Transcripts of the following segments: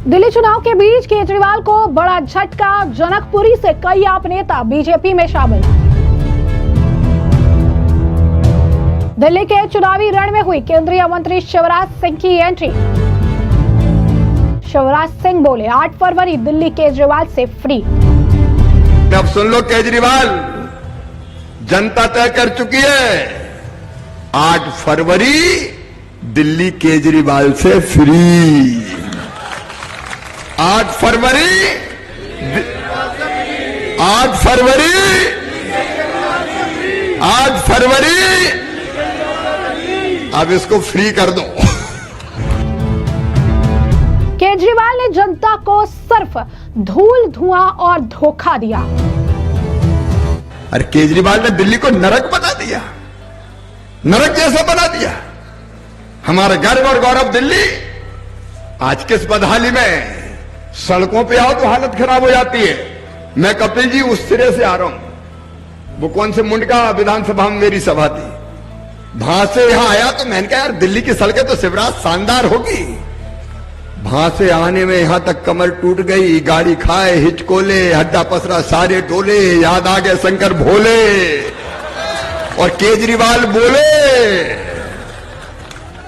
दिल्ली चुनाव के बीच केजरीवाल को बड़ा झटका, जनकपुरी से कई आप नेता बीजेपी में शामिल। दिल्ली के चुनावी रण में हुई केंद्रीय मंत्री शिवराज सिंह की एंट्री। शिवराज सिंह बोले 8 फरवरी दिल्ली केजरीवाल से फ्री। अब सुन लो, केजरीवाल जनता तय कर चुकी है, 8 फरवरी दिल्ली केजरीवाल से फ्री। 8 फरवरी 8 फरवरी 8 फरवरी अब इसको फ्री कर दो। केजरीवाल ने जनता को सिर्फ धूल, धुआं और धोखा दिया। अरे केजरीवाल ने दिल्ली को नरक बना दिया, नरक जैसा बना दिया। हमारा गर्व और गौरव दिल्ली। आज किस बदहाली में सड़कों पे आओ तो हालत खराब हो जाती है। मैं कपिल जी उस सिरे से आ रहा हूं, वो कौन से मुंड का विधानसभा में मेरी सभा थी, वहां से यहां आया तो मैंने कहा यार दिल्ली की सड़कें तो शिवराज शानदार होगी। वहां से आने में यहां तक कमर टूट गई, गाड़ी खाए हिचकोले, हड्डा पसरा सारे टोले, याद आ गए शंकर भोले। और केजरीवाल बोले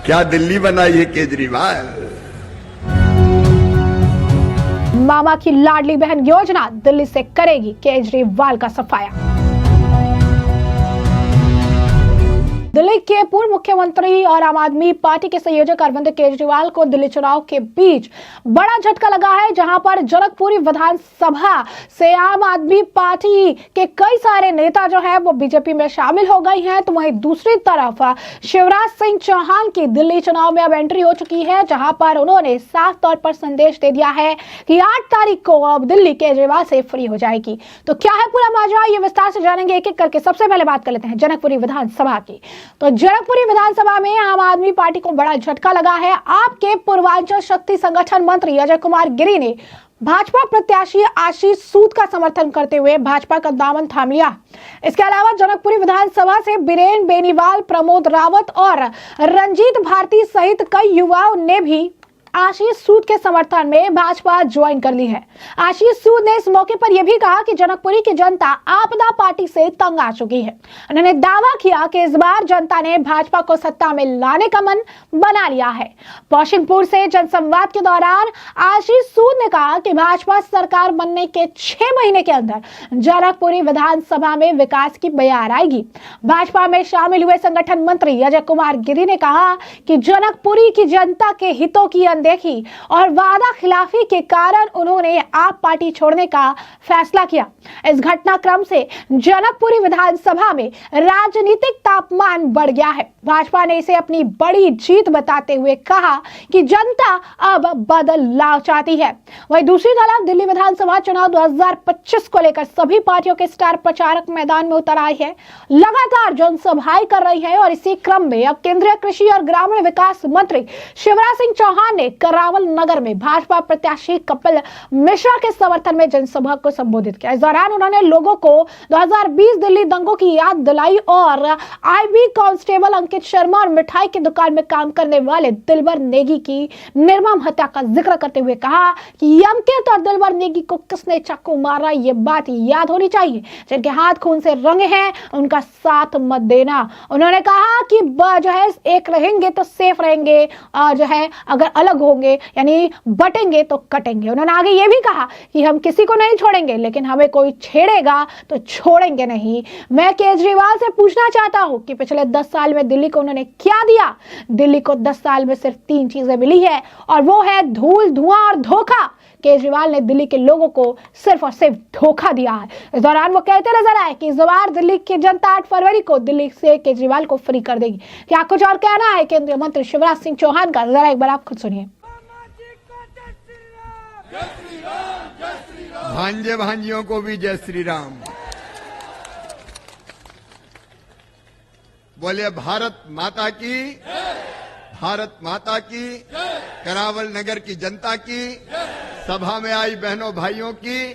क्या दिल्ली बनाई है केजरीवाल। मामा की लाडली बहन योजना दिल्ली से करेगी केजरीवाल का सफाया। दिल्ली के पूर्व मुख्यमंत्री और आम आदमी पार्टी के संयोजक अरविंद केजरीवाल को दिल्ली चुनाव के बीच बड़ा झटका लगा है, जहां पर जनकपुरी विधानसभा से आम आदमी पार्टी के कई सारे नेता जो है वो बीजेपी में शामिल हो गए हैं। तो वहीं दूसरी तरफ शिवराज सिंह चौहान की दिल्ली चुनाव में अब एंट्री हो चुकी है, जहां पर उन्होंने साफ तौर पर संदेश दे दिया है कि 8 तारीख को अब दिल्ली केजरीवाल से फ्री हो जाएगी। तो क्या है पूरा माजरा, ये विस्तार से जानेंगे एक एक करके। सबसे पहले बात कर लेते हैं जनकपुरी विधानसभा की। तो जनकपुरी विधानसभा में आम आदमी पार्टी को बड़ा झटका लगा है। आपके पूर्वांचल शक्ति संगठन मंत्री अजय कुमार गिरी ने भाजपा प्रत्याशी आशीष सूद का समर्थन करते हुए भाजपा का दामन थाम लिया। इसके अलावा जनकपुरी विधानसभा से बीरेन बेनीवाल, प्रमोद रावत और रंजीत भारती सहित कई युवाओं ने भी आशीष सूद के समर्थन में भाजपा ज्वाइन कर ली है। आशीष सूद ने इस मौके पर यह भी कहा कि जनकपुरी की जनता आपदा पार्टी से तंग आ चुकी है। उन्होंने दावा किया कि इस बार जनता ने भाजपा को सत्ता में लाने का मन बना लिया है। पौशिंगपुर से जनसंवाद के दौरान आशीष सूद ने कहा कि भाजपा सरकार बनने के 6 महीने के अंदर जनकपुरी विधानसभा में विकास की बयार आएगी। भाजपा में शामिल हुए संगठन मंत्री अजय कुमार गिरी ने कहा कि जनकपुरी की जनता के हितों की देखी और वादा खिलाफी के कारण उन्होंने आप पार्टी छोड़ने का फैसला किया। इस घटनाक्रम से जनकपुरी विधानसभा में राजनीतिक तापमान बढ़ गया है। भाजपा ने इसे अपनी बड़ी जीत बताते हुए कहा कि जनता अब बदलाव चाहती है। वहीं दूसरी तरफ दिल्ली विधानसभा चुनाव 2025 को लेकर सभी पार्टियों के स्टार प्रचारक मैदान में उतर आए हैं, लगातार जनसभाएं कर रही है। और इसी क्रम में अब केंद्रीय कृषि और ग्रामीण विकास मंत्री शिवराज सिंह चौहान ने करावल नगर में भाजपा प्रत्याशी कपिल मिश्रा के समर्थन में जनसभा को संबोधित किया। इस दौरान उन्होंने लोगों को 2020 दिल्ली दंगों की याद दिलाई और आईबी कांस्टेबल अंकित शर्मा और मिठाई की दुकान में काम करने वाले दिलबर नेगी की निर्मम हत्या का जिक्र करते हुए कहा कि यमकेत और दिलबर नेगी को किसने चाकू मारा ये बात याद होनी चाहिए। जिनके हाथ खून से रंगे हैं उनका साथ मत देना। उन्होंने कहा कि जो है एक रहेंगे तो सेफ रहेंगे, और जो है अगर अलग होंगे यानी बटेंगे तो कटेंगे। उन्होंने आगे यह भी कहा कि हम किसी को नहीं छोड़ेंगे, लेकिन हमें कोई छेड़ेगा तो छोड़ेंगे नहीं। मैं केजरीवाल से पूछना चाहता हूं कि पिछले 10 साल में दिल्ली को उन्होंने क्या दिया। दिल्ली को 10 साल में सिर्फ 3 चीजें मिली है, और वो है धूल, धुआं और धोखा। केजरीवाल ने दिल्ली के लोगों को सिर्फ और सिर्फ धोखा दिया है। इस दौरान वो कहते नजर आए कि इस बार दिल्ली की जनता 8 फरवरी को दिल्ली से केजरीवाल को फ्री कर देगी। क्या कुछ और कहना है केंद्रीय मंत्री शिवराज सिंह चौहान का, जरा एक बार आप खुद सुनिए। भांजे भांजियों को भी जय श्री राम। बोले भारत माता की, भारत माता की, करावल नगर की जनता की, सभा में आई बहनों भाइयों की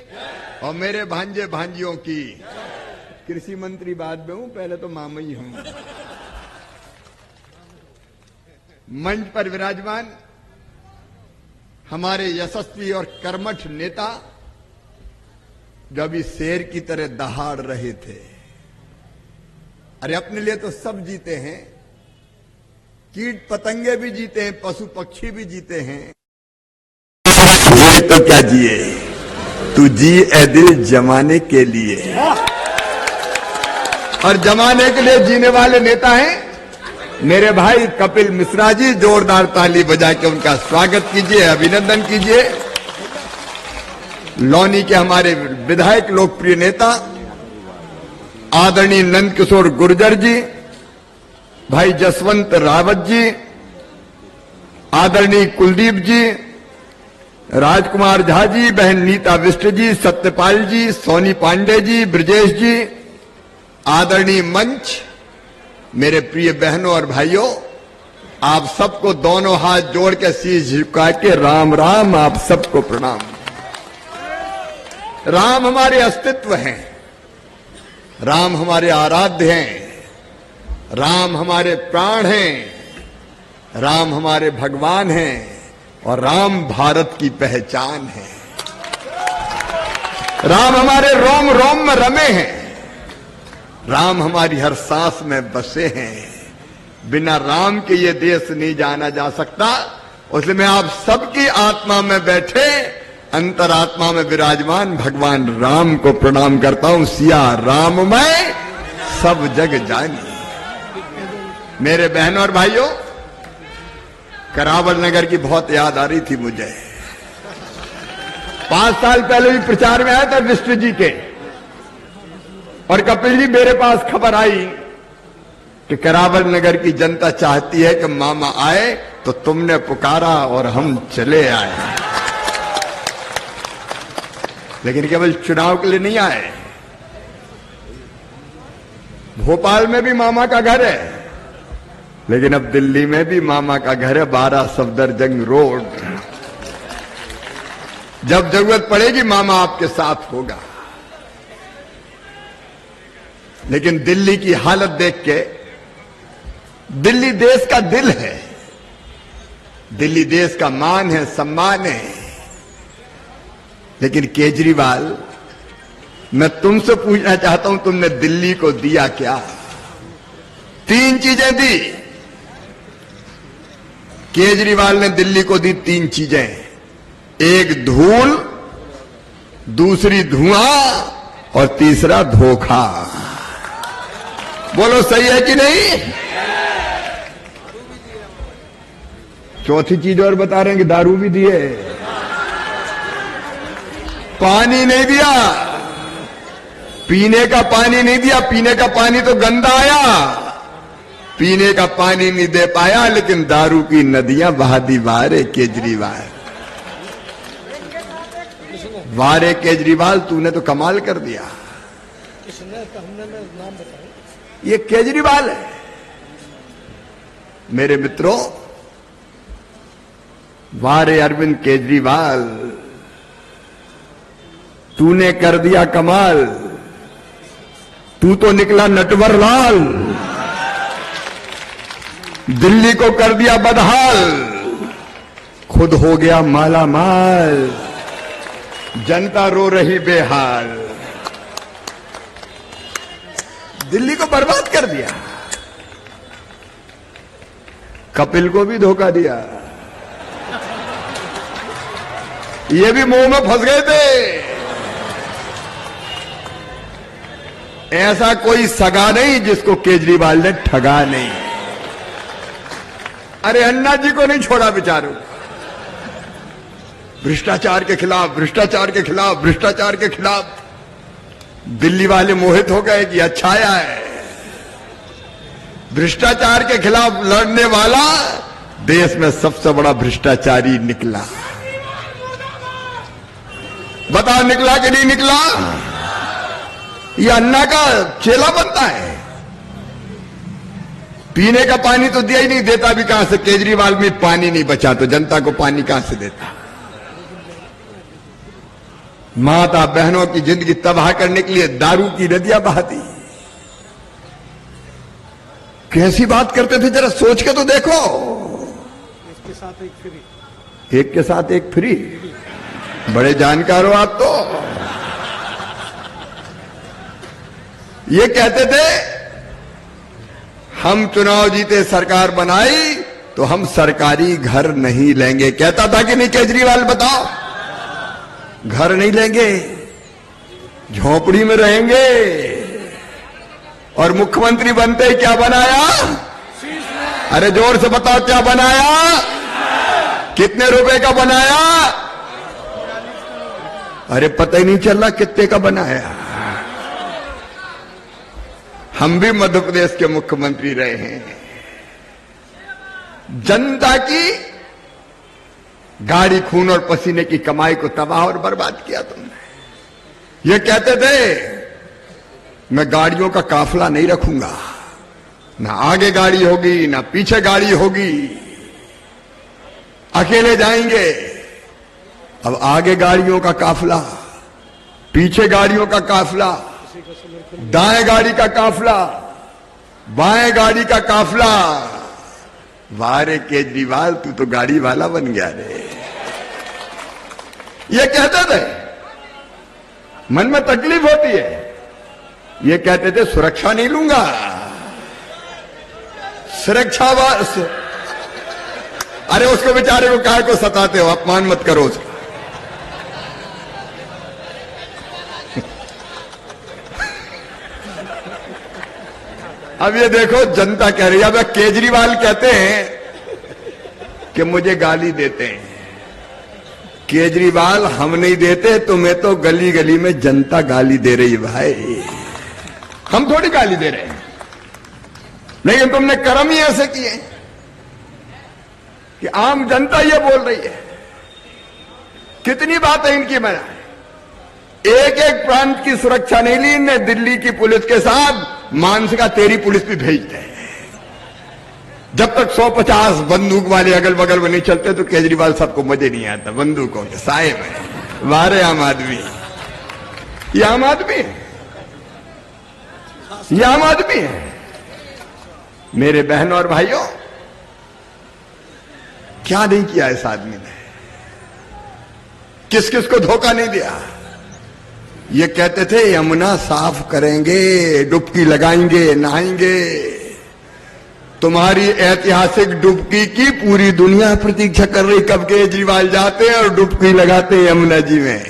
और मेरे भांजे भांजियों की। कृषि मंत्री बाद में हूं, पहले तो मामा ही हूं। मंच पर विराजमान हमारे यशस्वी और कर्मठ नेता जो अभी शेर की तरह दहाड़ रहे थे। अरे अपने लिए तो सब जीते हैं, कीट पतंगे भी जीते हैं, पशु पक्षी भी जीते हैं। ये तो क्या जिए, तू जी ए दिल जमाने के लिए, और जमाने के लिए जीने वाले नेता हैं मेरे भाई कपिल मिश्रा जी। जोरदार ताली बजा के उनका स्वागत कीजिए, अभिनंदन कीजिए। लौनी के हमारे विधायक लोकप्रिय नेता आदरणीय नंद किशोर गुर्जर जी, भाई जसवंत रावत जी, आदरणीय कुलदीप जी, राजकुमार झा जी, बहन नीता विष्ट जी, सत्यपाल जी, सोनी पांडे जी, ब्रजेश जी, आदरणीय मंच, मेरे प्रिय बहनों और भाइयों, आप सबको दोनों हाथ जोड़ के शीश झुका के राम राम, आप सबको प्रणाम। राम हमारे अस्तित्व हैं, राम हमारे आराध्य हैं, राम हमारे प्राण हैं, राम हमारे भगवान हैं, और राम भारत की पहचान है। राम हमारे रोम रोम में रमे हैं, राम हमारी हर सांस में बसे हैं। बिना राम के ये देश नहीं जाना जा सकता। इसलिए मैं आप सबकी आत्मा में बैठे, अंतरात्मा में विराजमान भगवान राम को प्रणाम करता हूं। सिया राम मैं सब जग जानी। मेरे बहनों और भाइयों, करावल नगर की बहुत याद आ रही थी मुझे। 5 साल पहले भी प्रचार में आया था विष्णु जी के, और कपिल जी मेरे पास खबर आई कि करावल नगर की जनता चाहती है कि मामा आए, तो तुमने पुकारा और हम चले आए। लेकिन केवल चुनाव के लिए नहीं आए। भोपाल में भी मामा का घर है, लेकिन अब दिल्ली में भी मामा का घर है, 12 सफदरजंग रोड। जब जरूरत पड़ेगी मामा आपके साथ होगा। लेकिन दिल्ली की हालत देख के, दिल्ली देश का दिल है, दिल्ली देश का मान है, सम्मान है। लेकिन केजरीवाल, मैं तुमसे पूछना चाहता हूं, तुमने दिल्ली को दिया क्या? 3 चीजें दी। केजरीवाल ने दिल्ली को दी 3 चीजें। एक धूल, दूसरी धुआं, और तीसरा धोखा। बोलो सही है कि नहीं? चौथी चीज और बता रहे हैं कि दारू भी दिए। पानी नहीं दिया, पीने का पानी नहीं दिया। पीने का पानी तो गंदा आया, पीने का पानी नहीं दे पाया, लेकिन दारू की नदियां बहा दी। वारे केजरीवाल, वारे केजरीवाल, तूने तो कमाल कर दिया। ये केजरीवाल है। मेरे मित्रों, वारे अरविंद केजरीवाल, तूने कर दिया कमाल। तू तो निकला नटवर लाल, दिल्ली को कर दिया बदहाल, खुद हो गया माला माल, जनता रो रही बेहाल। दिल्ली को बर्बाद कर दिया। कपिल को भी धोखा दिया। ये भी मुंह में फंस गए थे। ऐसा कोई सगा नहीं जिसको केजरीवाल ने ठगा नहीं। अरे अन्ना जी को नहीं छोड़ा बेचारों। भ्रष्टाचार के खिलाफ, भ्रष्टाचार के खिलाफ, भ्रष्टाचार के खिलाफ। दिल्ली वाले मोहित हो गए कि अच्छा आया है। भ्रष्टाचार के खिलाफ लड़ने वाला देश में सबसे बड़ा भ्रष्टाचारी निकला। बताओ निकला कि नहीं निकला? ये अन्ना का चेला बनता है। पीने का पानी तो दिया ही नहीं, देता भी कहां से? केजरीवाल में पानी नहीं बचा तो जनता को पानी कहां से देता? माता बहनों की जिंदगी तबाह करने के लिए दारू की नदियां बहा दी। कैसी बात करते थे, जरा सोच के तो देखो। इसके साथ एक फ्री एक के साथ एक फ्री। बड़े जानकार हो आप तो। ये कहते थे हम चुनाव जीते सरकार बनाई तो हम सरकारी घर नहीं लेंगे। कहता था कि नहीं केजरीवाल, बताओ? घर नहीं लेंगे, झोपड़ी में रहेंगे। और मुख्यमंत्री बनते ही क्या बनाया? अरे जोर से बताओ, क्या बनाया? कितने रुपए का बनाया? अरे पता ही नहीं चल रहा कितने का बनाया। हम भी मध्य प्रदेश के मुख्यमंत्री रहे हैं। जनता की गाड़ी, खून और पसीने की कमाई को तबाह और बर्बाद किया तुमने। ये कहते थे मैं गाड़ियों का काफिला नहीं रखूंगा, ना आगे गाड़ी होगी ना पीछे गाड़ी होगी, अकेले जाएंगे। अब आगे गाड़ियों का काफिला, पीछे गाड़ियों का काफिला, दाएं गाड़ी का काफिला, बाएं गाड़ी का काफिला। वारे केजरीवाल, तू तो गाड़ी वाला बन गया रे। ये कहते थे, मन में तकलीफ होती है। ये कहते थे सुरक्षा नहीं लूंगा, सुरक्षा बस। अरे उसको बेचारे को काहे को सताते हो? अपमान मत करो उसको। अब ये देखो जनता कह रही है। अब केजरीवाल कहते हैं कि मुझे गाली देते हैं। केजरीवाल, हम नहीं देते तुम्हें, तो गली गली में जनता गाली दे रही है भाई। हम थोड़ी गाली दे रहे हैं, लेकिन तुमने कर्म ही ऐसे किए कि आम जनता ये बोल रही है। कितनी बातें इनकी बनाए, एक एक प्रांत की सुरक्षा नहीं ली इनने। दिल्ली की पुलिस के साथ मानसिका तेरी पुलिस भी भेजते हैं। जब तक 150 बंदूक वाले अगल बगल में नहीं चलते तो केजरीवाल सबको मजे नहीं आता। बंदूकों के साए में वारे आम आदमी। ये आम आदमी है, ये आम आदमी है। मेरे बहनों और भाइयों, क्या नहीं किया इस आदमी ने? किस किस को धोखा नहीं दिया? ये कहते थे यमुना साफ करेंगे, डुबकी लगाएंगे, नहाएंगे। तुम्हारी ऐतिहासिक डुबकी की पूरी दुनिया प्रतीक्षा कर रही, कब केजरीवाल जाते हैं और डुबकी लगाते हैं यमुना जी में।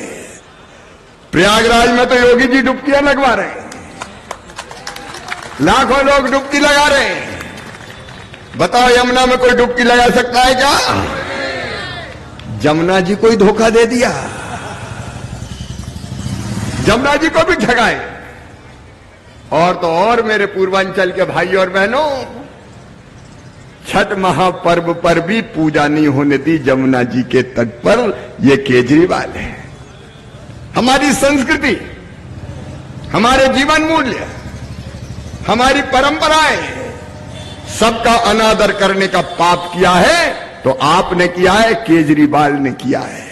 प्रयागराज में तो योगी जी डुबकियां लगवा रहे हैं, लाखों लोग डुबकी लगा रहे हैं। बताओ यमुना में कोई डुबकी लगा सकता है क्या? जमुना जी को ही धोखा दे दिया, जमुना जी को भी ठगाए। और तो और मेरे पूर्वांचल के भाई और बहनों, छठ महापर्व पर भी पूजा नहीं होने दी जमुना जी के तट पर। ये केजरीवाल है। हमारी संस्कृति, हमारे जीवन मूल्य, हमारी परंपराएं, सबका अनादर करने का पाप किया है तो आपने किया है, केजरीवाल ने किया है।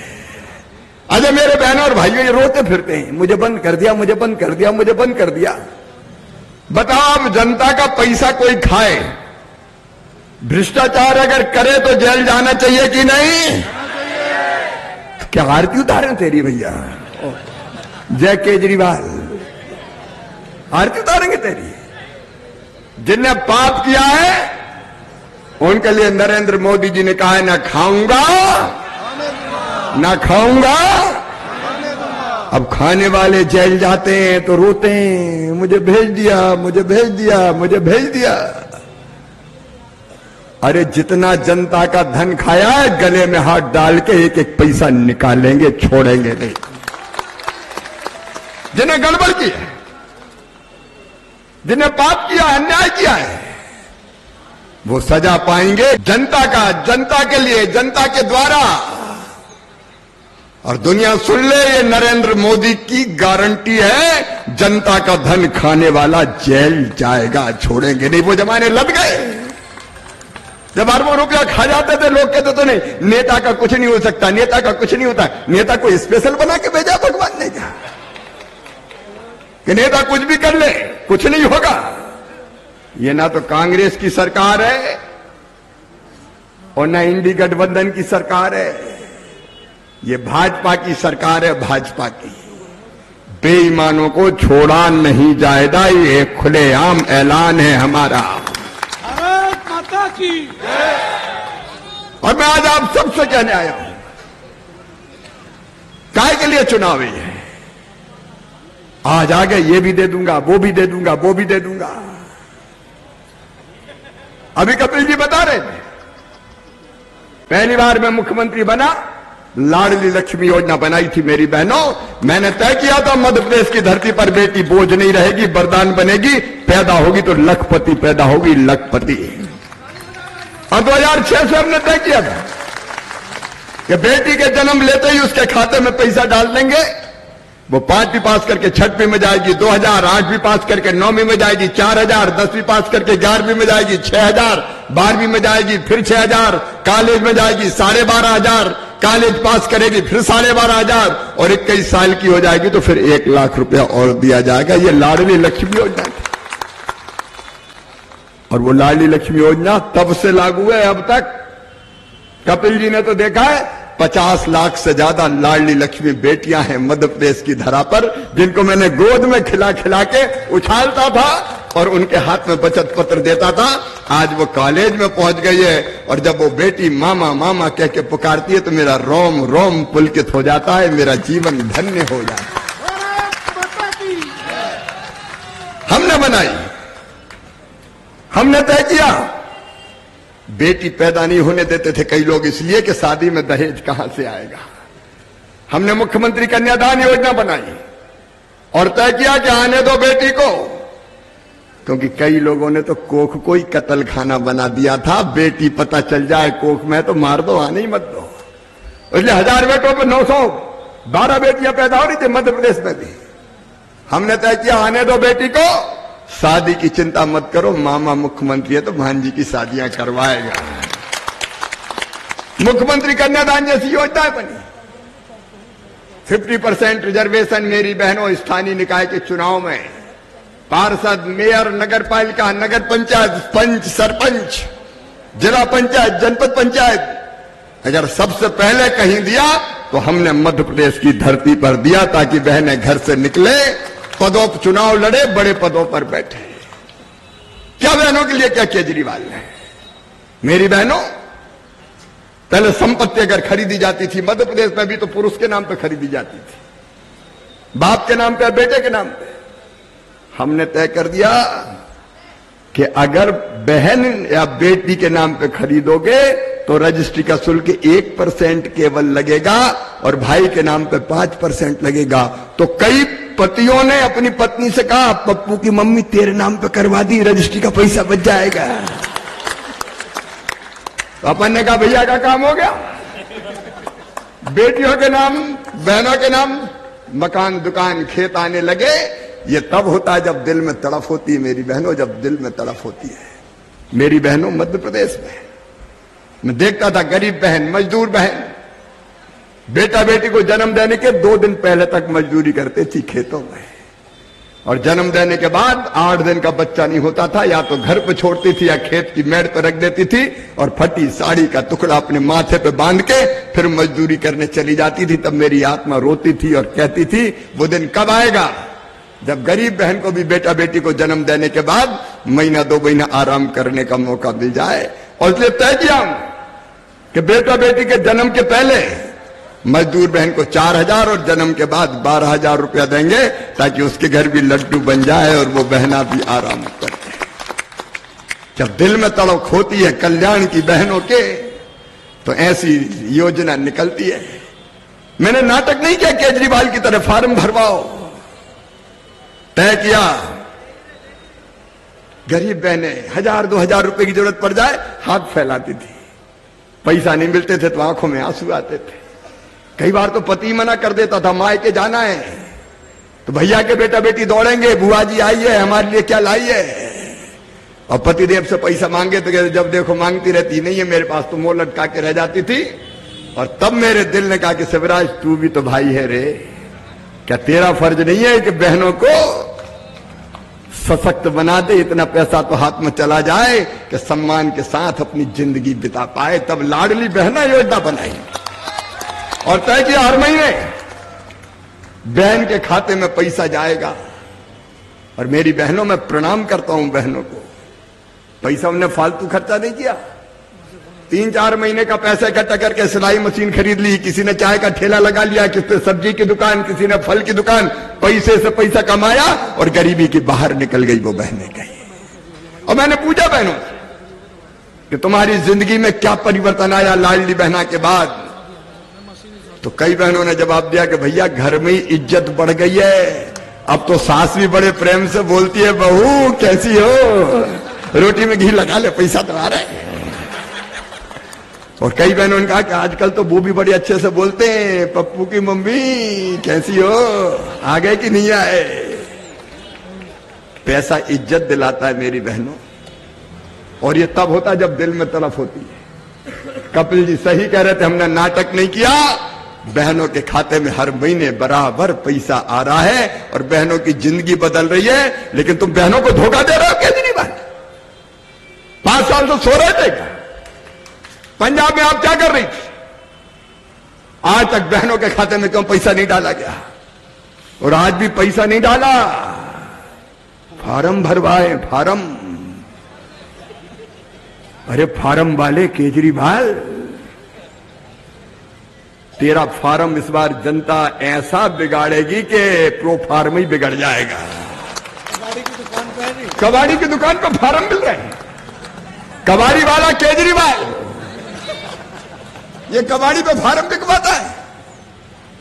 अजय मेरे बहनों और भाइयों, ये रोते फिरते हैं, मुझे बंद कर दिया, मुझे बंद कर दिया, मुझे बंद कर दिया। बताओ, अब जनता का पैसा कोई खाए, भ्रष्टाचार अगर करे तो जेल जाना चाहिए कि नहीं? तो क्या आरती उतारे तेरी भैया? जय केजरीवाल, आरती उतारेंगे तेरी। जिनने पाप किया है उनके लिए नरेंद्र मोदी जी ने कहा है, ना खाऊंगा ना खाऊंगा। अब खाने वाले जेल जाते हैं तो रोते हैं, मुझे भेज दिया, मुझे भेज दिया, मुझे भेज दिया। अरे जितना जनता का धन खाया है, गले में हाथ डाल के एक एक पैसा निकालेंगे, छोड़ेंगे नहीं। जिन्हें गड़बड़ की है, जिन्हें पाप किया, अन्याय किया है, वो सजा पाएंगे। जनता के लिए, जनता के द्वारा। और दुनिया सुन ले, ये नरेंद्र मोदी की गारंटी है, जनता का धन खाने वाला जेल जाएगा, छोड़ेंगे नहीं। वो जमाने लग गए जब अरबों रुपया खा जाते थे, लोग कहते तो नहीं, नेता का कुछ नहीं हो सकता, नेता का कुछ नहीं होता। नेता को स्पेशल बना के भेजा भगवान ने क्या कि नेता कुछ भी कर ले, कुछ नहीं होगा? ये ना तो कांग्रेस की सरकार है और ना इंडी गठबंधन की सरकार है। ये भाजपा की सरकार है, भाजपा की। बेईमानों को छोड़ा नहीं जाएगा, ये खुलेआम ऐलान है हमारा। भारत माता की। और मैं आज आप सबसे कहने आया हूं, काय के लिए चुनाव है? आज आगे ये भी दे दूंगा, वो भी दे दूंगा, वो भी दे दूंगा। अभी कपिल जी बता रहे थे, पहली बार मैं मुख्यमंत्री बना, लाडली लक्ष्मी योजना बनाई थी मेरी बहनों। मैंने तय किया था मध्य प्रदेश की धरती पर बेटी बोझ नहीं रहेगी, वरदान बनेगी, पैदा होगी तो लखपति पैदा होगी, लखपति। और 2006 से हमने तय किया था कि बेटी के जन्म लेते ही उसके खाते में पैसा डाल देंगे। वो 5वीं पास करके 6वीं में जाएगी, 2000, 8वीं पास करके 9वीं में जाएगी, 4000, 10वीं पास करके 11वीं में जाएगी, 6000, 12वीं में जाएगी, फिर 6000, कॉलेज में जाएगी 12,500, कॉलेज पास करेगी फिर 12,500 और 21 साल की हो जाएगी तो फिर 1 लाख रुपया और दिया जाएगा। ये लाडली लक्ष्मी योजना थी। और वो लाडली लक्ष्मी योजना तब से लागू है अब तक। कपिल जी ने तो देखा है 50 लाख से ज्यादा लाडली लक्ष्मी बेटियां हैं मध्य प्रदेश की धरा पर, जिनको मैंने गोद में खिला खिला के उछालता था और उनके हाथ में बचत पत्र देता था। आज वो कॉलेज में पहुंच गई है और जब वो बेटी मामा मामा कह के पुकारती है तो मेरा रोम रोम पुलकित हो जाता है, मेरा जीवन धन्य हो जाता है। हमने बनाई, हमने तय किया। बेटी पैदा नहीं होने देते थे कई लोग इसलिए कि शादी में दहेज कहां से आएगा। हमने मुख्यमंत्री कन्यादान योजना बनाई और तय किया कि आने दो बेटी को, क्योंकि कई लोगों ने तो कोख को ही कत्ल खाना बना दिया था। बेटी पता चल जाए कोख में तो मार दो, आने ही मत दो। इसलिए 1000 बेटों पर 912 बेटियां पैदा हो रही थी मध्य प्रदेश में भी। हमने तय किया आने दो बेटी को, शादी की चिंता मत करो, मामा मुख्यमंत्री है तो भांजी की शादियां करवाएगा। मुख्यमंत्री कन्यादान जैसी योजना बनी। 50% रिजर्वेशन मेरी बहनों स्थानीय निकाय के चुनाव में पार्षद, मेयर, नगर पालिका, नगर पंचायत, पंच, सरपंच, जिला पंचायत, जनपद पंचायत, अगर सबसे पहले कहीं दिया तो हमने मध्य प्रदेश की धरती पर दिया, ताकि बहनें घर से निकले, पदों पर चुनाव लड़े, बड़े पदों पर बैठे। क्या बहनों के लिए क्या केजरीवाल ने? मेरी बहनों, पहले संपत्ति अगर खरीदी जाती थी मध्य प्रदेश में भी तो पुरुष के नाम पे खरीदी जाती थी, बाप के नाम पे, बेटे के नाम पे। हमने तय कर दिया कि अगर बहन या बेटी के नाम पे खरीदोगे तो रजिस्ट्री का शुल्क 1% केवल लगेगा और भाई के नाम पे 5% लगेगा। तो कई पतियों ने अपनी पत्नी से कहा, पप्पू की मम्मी तेरे नाम पे करवा दी, रजिस्ट्री का पैसा बच जाएगा। तो अपन ने कहा भैया का काम हो गया। बेटियों के नाम, बहनों के नाम मकान, दुकान, खेत आने लगे। ये तब होता है जब दिल में तड़फ होती है मेरी बहनों, जब दिल में तड़फ होती है। मेरी बहनों, मध्य प्रदेश में मैं देखता था गरीब बहन, मजदूर बहन, बेटा बेटी को जन्म देने के 2 दिन पहले तक मजदूरी करते थी खेतों में, और जन्म देने के बाद 8 दिन का बच्चा नहीं होता था, या तो घर पे छोड़ती थी या खेत की मेड़ पर रख देती थी और फटी साड़ी का टुकड़ा अपने माथे पे बांध के फिर मजदूरी करने चली जाती थी। तब मेरी आत्मा रोती थी और कहती थी वो दिन कब आएगा जब गरीब बहन को भी बेटा बेटी को जन्म देने के बाद महीना 2 महीना आराम करने का मौका मिल जाए। और इसलिए तय किया कि बेटा बेटी के जन्म के पहले मजदूर बहन को 4000 और जन्म के बाद 12000 रुपया देंगे, ताकि उसके घर भी लड्डू बन जाए और वो बहना भी आराम करते। जब दिल में तड़प होती है कल्याण की बहनों के, तो ऐसी योजना निकलती है। मैंने नाटक नहीं किया केजरीवाल की तरह फार्म भरवाओ। तय किया गरीब बहनें 1000-2000 रुपए की जरूरत पड़ जाए हाथ फैलाती थी, पैसा नहीं मिलते थे तो आंखों में आंसू आते थे। कई बार तो पति मना कर देता था, मायके जाना है, तो भैया के बेटा बेटी दौड़ेंगे, बुआ जी आई है, हमारे लिए क्या लाई है। और पतिदेव से पैसा मांगे तो जब देखो मांगती रहती, नहीं है मेरे पास, तो मुंह लटका के रह जाती थी। और तब मेरे दिल ने कहा कि शिवराज तू भी तो भाई है रे, क्या तेरा फर्ज नहीं है कि बहनों को सशक्त बना दे, इतना पैसा तो हाथ में चला जाए कि सम्मान के साथ अपनी जिंदगी बिता पाए। तब लाडली बहना योजना बनाई और तय किया हर महीने बहन के खाते में पैसा जाएगा। और मेरी बहनों, मैं प्रणाम करता हूं बहनों को, पैसा उन्हें फालतू खर्चा नहीं किया। 3-4 महीने का पैसा इकट्ठा करके सिलाई मशीन खरीद ली, किसी ने चाय का ठेला लगा लिया, किसी ने सब्जी की दुकान, किसी ने फल की दुकान, पैसे से पैसा कमाया और गरीबी की बाहर निकल गई वो बहनें कहीं। और मैंने पूछा बहनों से कि तुम्हारी जिंदगी में क्या परिवर्तन आया लाडली बहना के बाद? तो कई बहनों ने जवाब दिया कि भैया घर में ही इज्जत बढ़ गई है, अब तो सास भी बड़े प्रेम से बोलती है, बहू कैसी हो, रोटी में घी लगा ले, पैसा तो आ रहा है। और कई बहनों ने कहा कि आजकल तो वो भी बड़े अच्छे से बोलते हैं, पप्पू की मम्मी कैसी हो, आ गए कि नहीं आए। पैसा इज्जत दिलाता है मेरी बहनों, और ये तब होता है जब दिल में तड़प होती है। कपिल जी सही कह रहे थे, हमने नाटक नहीं किया। बहनों के खाते में हर महीने बराबर पैसा आ रहा है और बहनों की जिंदगी बदल रही है। लेकिन तुम बहनों को धोखा दे रहे हो केजरीवाल। 5 साल तो सो रहे थे क्या? पंजाब में आप क्या कर रही थी? आज तक बहनों के खाते में क्यों पैसा नहीं डाला गया? और आज भी पैसा नहीं डाला, फार्म भरवाए, फार्म। अरे फार्म वाले केजरीवाल, तेरा फार्म इस बार जनता ऐसा बिगाड़ेगी कि प्रो फार्म ही बिगड़ जाएगा। कबाड़ी की दुकान पर फार्म मिल रहे हैं, कबाड़ी वाला केजरीवाल ये कबाड़ी पे फार्म बिकवाता है।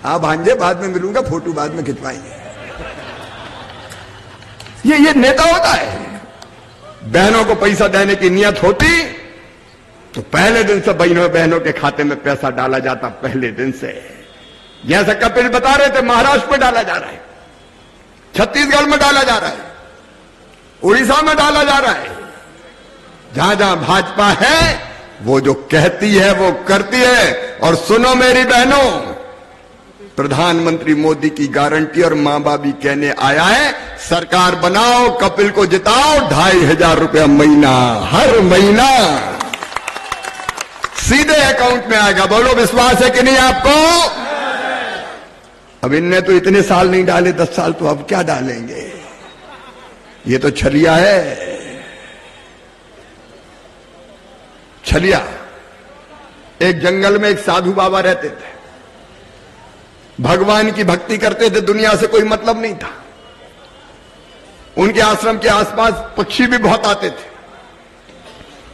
हाँ भांजे, बाद में मिलूंगा, फोटो बाद में खिंचवाएंगे। ये नेता होता है। बहनों को पैसा देने की नियत होती तो पहले दिन से बहनों के खाते में पैसा डाला जाता, पहले दिन से। जैसा कपिल बता रहे थे, महाराष्ट्र में डाला जा रहा है, छत्तीसगढ़ में डाला जा रहा है, उड़ीसा में डाला जा रहा है। जहां जहां भाजपा है वो जो कहती है वो करती है। और सुनो मेरी बहनों, प्रधानमंत्री मोदी की गारंटी और मां बाप भी कहने आया है, सरकार बनाओ, कपिल को जिताओ, 2500 रुपया महीना, हर महीना सीधे अकाउंट में आएगा। बोलो विश्वास है कि नहीं आपको? अब इनने तो इतने साल नहीं डाले, 10 साल, तो अब क्या डालेंगे? ये तो छलिया है, छलिया। एक जंगल में एक साधु बाबा रहते थे, भगवान की भक्ति करते थे, दुनिया से कोई मतलब नहीं था। उनके आश्रम के आसपास पक्षी भी बहुत आते थे,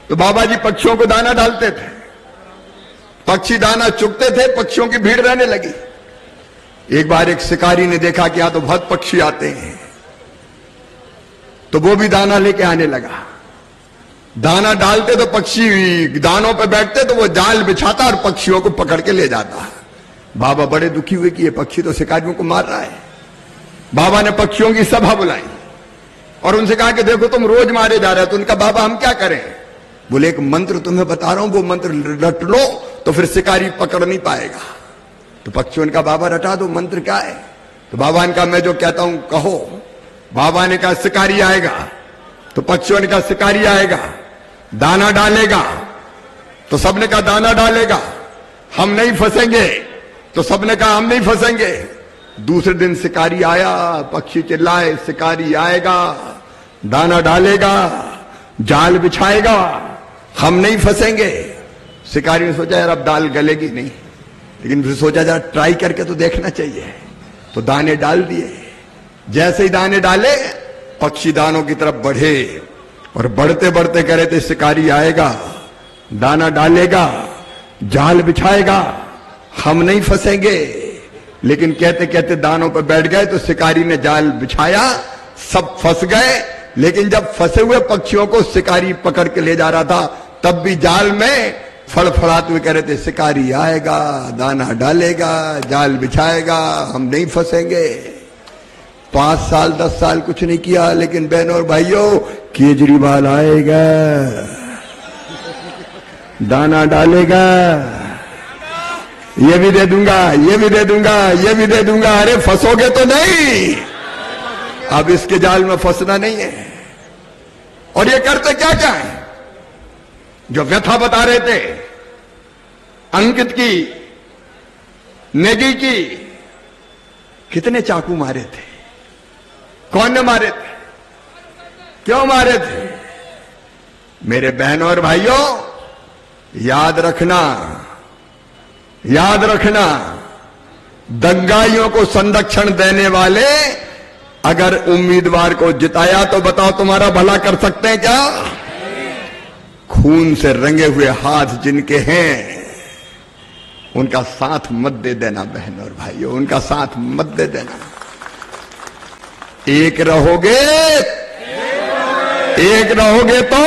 तो बाबा जी पक्षियों को दाना डालते थे। पक्षी दाना चुगते थे, पक्षियों की भीड़ रहने लगी। एक बार एक शिकारी ने देखा कि यहां तो बहुत पक्षी आते हैं, तो वो भी दाना लेके आने लगा। दाना डालते तो पक्षी दानों पे बैठते, तो वो जाल बिछाता और पक्षियों को पकड़ के ले जाता। बाबा बड़े दुखी हुए कि ये पक्षी तो शिकारियों को मार रहा है। बाबा ने पक्षियों की सभा बुलाई और उनसे कहा कि देखो तुम रोज मारे जा रहे हो। तो उनका बाबा हम क्या करें? बोले एक मंत्र तुम्हें बता रहा हूं, वो मंत्र रट लो तो फिर शिकारी पकड़ नहीं पाएगा। तो पक्षियों का बाबा रटा दो, मंत्र क्या है? तो बाबा ने कहा मैं जो कहता हूं कहो। बाबा ने कहा शिकारी आएगा, तो पक्षियों ने कहा शिकारी आएगा, दाना डालेगा, तो सबने कहा दाना डालेगा, हम नहीं फंसेंगे, तो सबने कहा हम नहीं फंसेंगे। दूसरे दिन शिकारी आया, पक्षी चिल्लाए शिकारी आएगा, दाना डालेगा, जाल बिछाएगा, हम नहीं फंसेंगे। शिकारी ने सोचा यार अब दाल गलेगी नहीं, लेकिन फिर सोचा जरा ट्राई करके तो देखना चाहिए, तो दाने डाल दिए। जैसे ही दाने डाले, पक्षी दानों की तरफ बढ़े और बढ़ते बढ़ते कह रहे थे शिकारी आएगा, दाना डालेगा, जाल बिछाएगा, हम नहीं फंसेंगे। लेकिन कहते कहते दानों पर बैठ गए, तो शिकारी ने जाल बिछाया, सब फंस गए। लेकिन जब फंसे हुए पक्षियों को शिकारी पकड़ के ले जा रहा था, तब भी जाल में फड़फड़ाते हुए कह रहे थे शिकारी आएगा, दाना डालेगा, जाल बिछाएगा, हम नहीं फंसेंगे। 5 साल 10 साल कुछ नहीं किया, लेकिन बहनों और भाइयों, केजरीवाल आएगा, दाना डालेगा, ये भी दे दूंगा, ये भी दे दूंगा, ये भी दे दूंगा। अरे फंसोगे तो नहीं, अब इसके जाल में फंसना नहीं है। और ये करते क्या क्या है? जो व्यथा बता रहे थे अंकित की, नेगी की। कितने चाकू मारे थे, कौन ने मारे थे, क्यों मारे थे? मेरे बहनों और भाइयों, याद रखना, याद रखना, दंगाइयों को संरक्षण देने वाले अगर उम्मीदवार को जिताया तो बताओ तुम्हारा भला कर सकते हैं क्या? खून से रंगे हुए हाथ जिनके हैं उनका साथ मत दे देना बहनों और भाइयों, उनका साथ मत दे देना। एक रहोगे, एक रहोगे तो,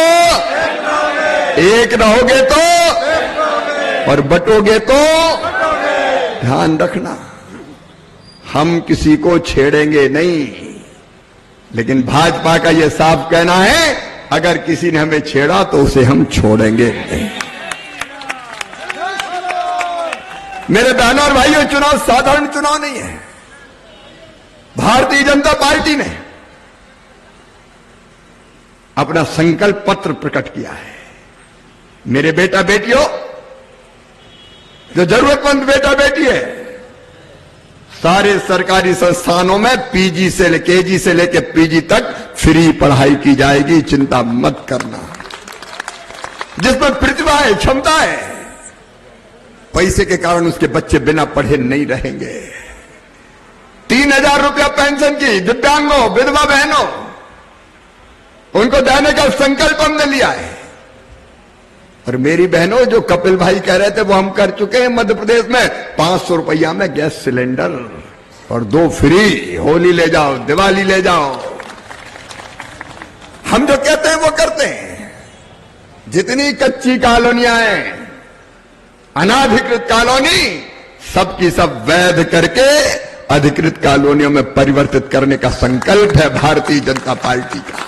एक रहोगे तो, और बटोगे तो ध्यान रखना, हम किसी को छेड़ेंगे नहीं, लेकिन भाजपा का यह साफ कहना है अगर किसी ने हमें छेड़ा तो उसे हम छोड़ेंगे नहीं। मेरे बहनों और भाइयों, चुनाव साधारण चुनाव नहीं है। भारतीय जनता पार्टी ने अपना संकल्प पत्र प्रकट किया है। मेरे बेटा बेटियों, जो जरूरतमंद बेटा बेटी है, सारे सरकारी संस्थानों में केजी से लेकर पीजी तक फ्री पढ़ाई की जाएगी, चिंता मत करना। जिसमें प्रतिभा है, क्षमता है, पैसे के कारण उसके बच्चे बिना पढ़े नहीं रहेंगे। 3,000 रुपया पेंशन की दिव्यांगों, विधवा बहनों, उनको देने का संकल्प हमने लिया है। और मेरी बहनों, जो कपिल भाई कह रहे थे वो हम कर चुके हैं। मध्य प्रदेश में 500 रुपया में गैस सिलेंडर और 2 फ्री। होली ले जाओ, दिवाली ले जाओ। हम जो कहते हैं वो करते हैं। जितनी कच्ची कॉलोनियां हैं, अनाधिकृत कॉलोनी, सबकी सब वैध करके अधिकृत कॉलोनियों में परिवर्तित करने का संकल्प है भारतीय जनता पार्टी का।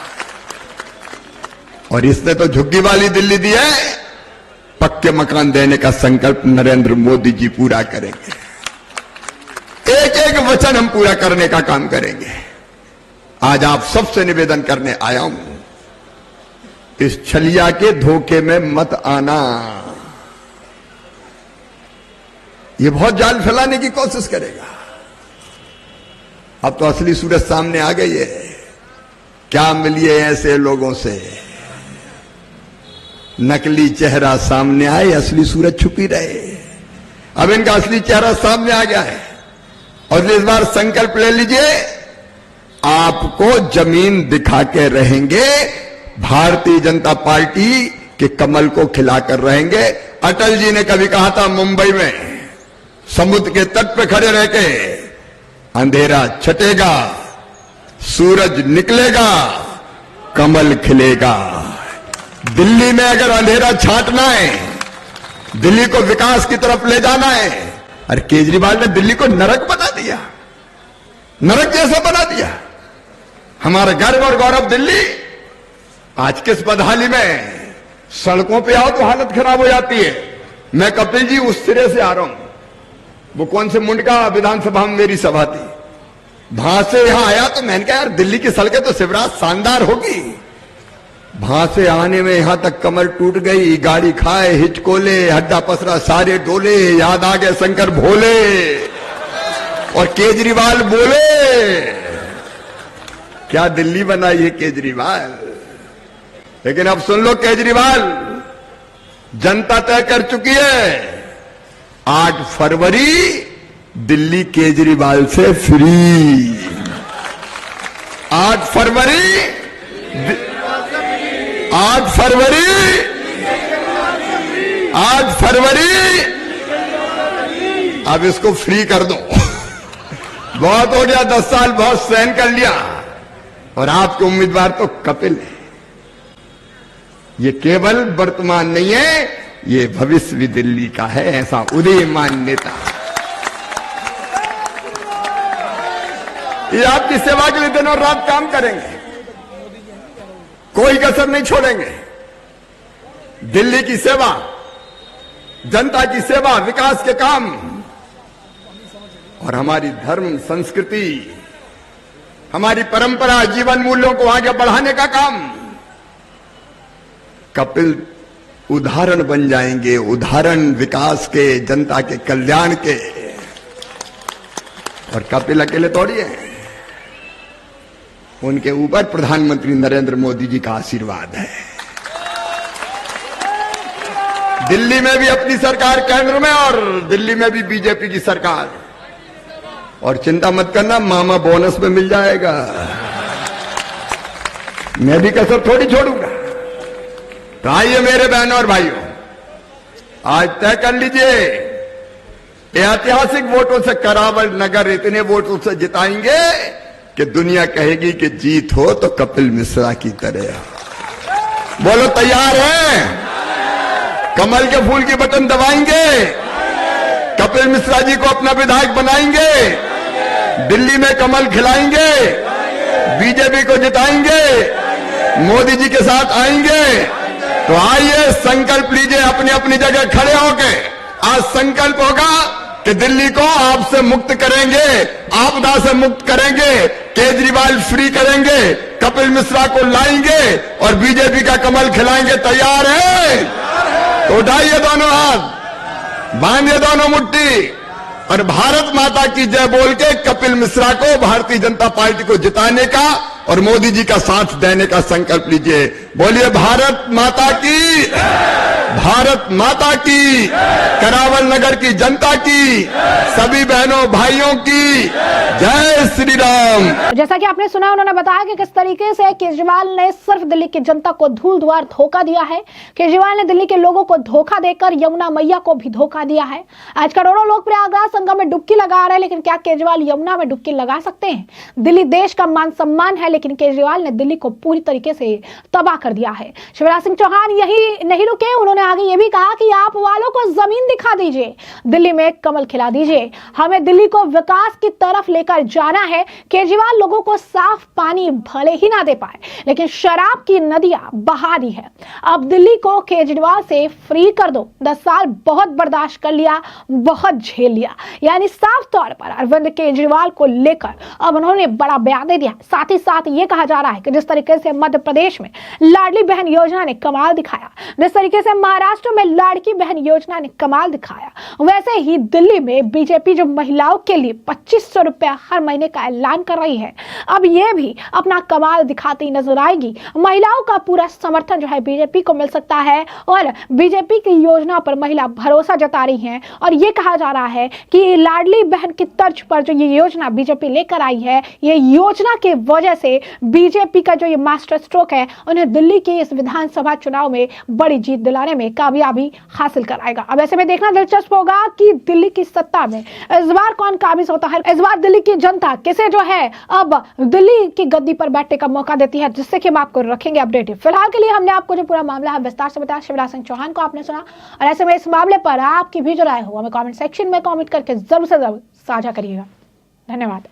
और इसने तो झुग्गी वाली दिल्ली दी है, पक्के मकान देने का संकल्प नरेंद्र मोदी जी पूरा करेंगे। एक एक वचन हम पूरा करने का काम करेंगे। आज आप सबसे निवेदन करने आया हूं, इस छलिया के धोखे में मत आना। ये बहुत जाल फैलाने की कोशिश करेगा। अब तो असली सूरत सामने आ गई है। क्या मिलिए ऐसे लोगों से, नकली चेहरा सामने आए, असली सूरत छुपी रहे। अब इनका असली चेहरा सामने आ गया है। और इस बार संकल्प ले लीजिए, आपको जमीन दिखा के रहेंगे, भारतीय जनता पार्टी के कमल को खिलाकर रहेंगे। अटल जी ने कभी कहा था मुंबई में, समुद्र के तट पे खड़े रह के, अंधेरा छटेगा, सूरज निकलेगा, कमल खिलेगा। दिल्ली में अगर अंधेरा छांटना है, दिल्ली को विकास की तरफ ले जाना है, अरे केजरीवाल ने दिल्ली को नरक बना दिया, नरक जैसा बना दिया। हमारा गर्व और गौरव दिल्ली आज किस बदहाली में, सड़कों पे आओ तो हालत खराब हो जाती है। मैं कपिल जी उस सिरे से आ रहा हूं, वो कौन से मुंडका विधानसभा में मेरी सभा थी, वहां से यहां आया तो मैंने कहा यार दिल्ली की सड़कें तो शिवराज शानदार होगी। वहां से आने में यहां तक कमर टूट गई, गाड़ी खाए, हिचकोले, हड्डा पसरा सारे डोले, याद आ गए शंकर भोले। और केजरीवाल बोले, क्या दिल्ली बनाई है केजरीवाल। लेकिन अब सुन लो केजरीवाल, जनता तय कर चुकी है, 8 फरवरी दिल्ली केजरीवाल से फ्री। 8 फरवरी, 8 फरवरी, 8 फरवरी, अब इसको फ्री कर दो। बहुत हो गया, 10 साल बहुत सहन कर लिया। और आपके उम्मीदवार तो कपिल है। ये केवल वर्तमान नहीं है, ये भविष्य भी दिल्ली का है, ऐसा उदीयमान नेता। ये आपकी सेवा के लिए दिन और रात काम करेंगे, कोई कसर नहीं छोड़ेंगे। दिल्ली की सेवा, जनता की सेवा, विकास के काम और हमारी धर्म संस्कृति, हमारी परंपरा, जीवन मूल्यों को आगे बढ़ाने का काम। कपिल उदाहरण बन जाएंगे, उदाहरण विकास के, जनता के कल्याण के। और कपिल अकेले थोड़ी है, उनके ऊपर प्रधानमंत्री नरेंद्र मोदी जी का आशीर्वाद है। दिल्ली में भी अपनी सरकार, केंद्र में, और दिल्ली में भी बीजेपी की सरकार। और चिंता मत करना, मामा बोनस में मिल जाएगा। मैं भी कसर थोड़ी छोड़ूंगा। तो आइए मेरे बहनों और भाइयों, आज तय कर लीजिए, ऐतिहासिक वोटों से करावल नगर इतने वोटों से जिताएंगे कि दुनिया कहेगी कि जीत हो तो कपिल मिश्रा की तरह। बोलो तैयार हैं? कमल के फूल की बटन दबाएंगे, कपिल मिश्रा जी को अपना विधायक बनाएंगे, दिल्ली में कमल खिलाएंगे, बीजेपी को जिताएंगे, मोदी जी के साथ आएंगे। तो आइए संकल्प लीजिए, अपनी अपनी जगह खड़े होके। आज संकल्प होगा कि दिल्ली को आपसे मुक्त करेंगे, आपदा से मुक्त करेंगे, केजरीवाल फ्री करेंगे, कपिल मिश्रा को लाएंगे और बीजेपी का कमल खिलाएंगे। तैयार है? तो उठाइए दोनों हाथ, बांधिए दोनों मुट्ठी और भारत माता की जय बोल के कपिल मिश्रा को, भारतीय जनता पार्टी को जिताने का और मोदी जी का साथ देने का संकल्प लीजिए। बोलिए भारत माता की, भारत माता की, करावल नगर की जनता की, सभी बहनों भाइयों की जय श्री राम। जैसा कि आपने सुना, उन्होंने बताया कि किस तरीके से केजरीवाल ने सिर्फ दिल्ली की जनता को धूल धुआर धोखा दिया है। केजरीवाल ने दिल्ली के लोगों को धोखा देकर यमुना मैया को भी धोखा दिया है। आज करोड़ों लोग प्रयागराज संगम में डुबकी लगा रहे हैं, लेकिन क्या केजरीवाल यमुना में डुबकी लगा सकते हैं? दिल्ली देश का मान सम्मान है, लेकिन केजरीवाल ने दिल्ली को पूरी तरीके से तबाह कर दिया है। शिवराज सिंह चौहान यही नहीं रुके, उन्होंने आगे ये भी कहा कि आप वालों को जमीन दिखा दीजिए, दिल्ली में कमल खिला दीजिए, हमें दिल्ली को विकास की तरफ लेकर जाना है। केजरीवाल लोगों को साफ पानी भले ही ना दे पाए, लेकिन शराब की नदियां बहा दी है। अब दिल्ली को केजरीवाल से फ्री कर दो। 10 साल बहुत बर्दाश्त कर लिया, बहुत झेल लिया। यानी साफ तौर पर अरविंद केजरीवाल को लेकर अब उन्होंने बड़ा बयान दे दिया। साथ ही साथ ये कहा जा रहा है कि जिस तरीके से मध्य प्रदेश में लाडली बहन योजना ने कमाल दिखाया, जिस तरीके से महाराष्ट्र में लाड़की बहन योजना ने कमाल दिखाया, वैसे ही दिल्ली में बीजेपी जो महिलाओं के लिए 2500 रुपया हर महीने का ऐलान कर रही है, अब ये भी अपना कमाल दिखाती नजर आएगी। महिलाओं का पूरा समर्थन जो है बीजेपी को मिल सकता है और बीजेपी की योजना पर महिला भरोसा जता रही हैं। और ये कहा जा रहा है कि लाडली बहन की तर्ज पर जो ये योजना बीजेपी लेकर आई है, ये योजना की वजह से बीजेपी का जो ये मास्टर स्ट्रोक है, उन्हें दिल्ली के इस विधानसभा चुनाव में बड़ी जीत दिलाने में कामयाबी हासिल कराएगा। अब ऐसे में देखना दिलचस्प होगा कि दिल्ली की सत्ता में इस बार कौन काबिज होता है। इस बार दिल्ली की जनता किसे जो है अब दिल्ली की गद्दी पर बैठने का मौका देती है, जिससे कि हम आपको रखेंगे अपडेटेड। फिलहाल के लिए हमने आपको जो पूरा मामला है विस्तार से बताया। शिवराज सिंह चौहान को आपने सुना, और ऐसे में इस मामले पर आपकी भी जो राय हो हमें कमेंट सेक्शन में कमेंट करके जरूर से जरूर साझा करिएगा। धन्यवाद।